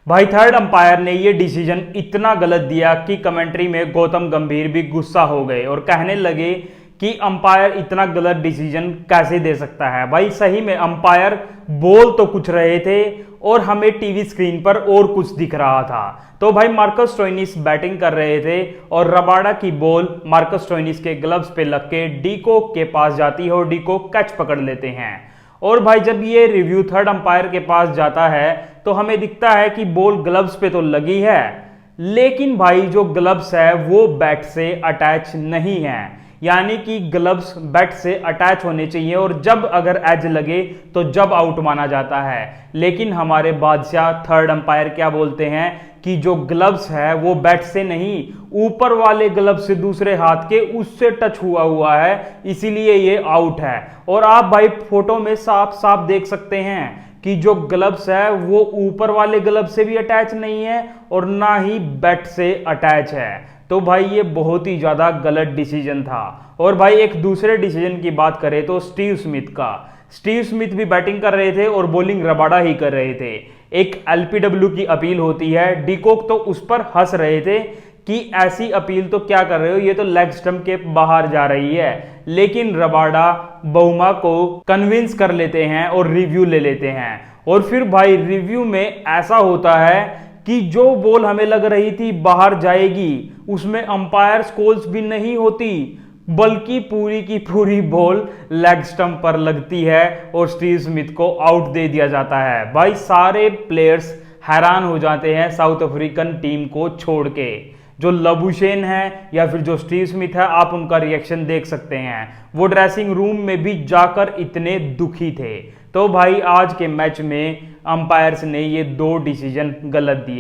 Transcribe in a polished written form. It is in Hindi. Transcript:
भाई थर्ड अंपायर ने ये डिसीजन इतना गलत दिया कि कमेंट्री में गौतम गंभीर भी गुस्सा हो गए और कहने लगे कि अंपायर इतना गलत डिसीजन कैसे दे सकता है। भाई सही में अंपायर बोल तो कुछ रहे थे और हमें टीवी स्क्रीन पर और कुछ दिख रहा था। तो भाई मार्कस स्टोइनिस बैटिंग कर रहे थे और रबाडा की बॉल मार्कस स्टोइनिस के ग्लव्स पे लग के डीकॉक के पास जाती है और डीकॉक कैच पकड़ लेते हैं। और भाई जब ये रिव्यू थर्ड अंपायर के पास जाता है तो हमें दिखता है कि बॉल ग्लव्स पे तो लगी है, लेकिन भाई जो ग्लव्स है वो बैट से अटैच नहीं है। यानी कि ग्लव्स बैट से अटैच होने चाहिए और जब अगर एज लगे तो जब आउट माना जाता है। लेकिन हमारे बादशाह थर्ड अंपायर क्या बोलते हैं कि जो ग्लव्स है वो बैट से नहीं, ऊपर वाले ग्लव से दूसरे हाथ के उससे टच हुआ है, इसीलिए ये आउट है। और आप भाई फोटो में साफ साफ देख सकते हैं कि जो ग्लव्स है वो ऊपर वाले ग्लव से भी अटैच नहीं है और ना ही बैट से अटैच है। तो भाई ये बहुत ही ज्यादा गलत डिसीजन था। और भाई एक दूसरे डिसीजन की बात करें तो स्टीव स्मिथ भी बैटिंग कर रहे थे और बॉलिंग रबाडा ही कर रहे थे। एक एलपीडब्ल्यू की अपील होती है, डीकॉक तो उस पर हंस रहे थे कि ऐसी अपील तो क्या कर रहे हो, ये तो लेग स्टंप के बाहर जा रही है। लेकिन रबाडा बहुमा को कन्विंस कर लेते हैं और रिव्यू ले लेते हैं। और फिर भाई रिव्यू में ऐसा होता है कि जो बॉल हमें लग रही थी बाहर जाएगी उसमें अंपायर कॉल्स भी नहीं होती, बल्कि पूरी की पूरी बॉल लेग स्टंप पर लगती है और स्टीव स्मिथ को आउट दे दिया जाता है। भाई सारे प्लेयर्स हैरान हो जाते हैं साउथ अफ्रीकन टीम को छोड़ के। जो लबुशेन है या फिर जो स्टीव स्मिथ है, आप उनका रिएक्शन देख सकते हैं, वो ड्रेसिंग रूम में भी जाकर इतने दुखी थे। तो भाई आज के मैच में अंपायर्स ने ये दो डिसीजन गलत दिए।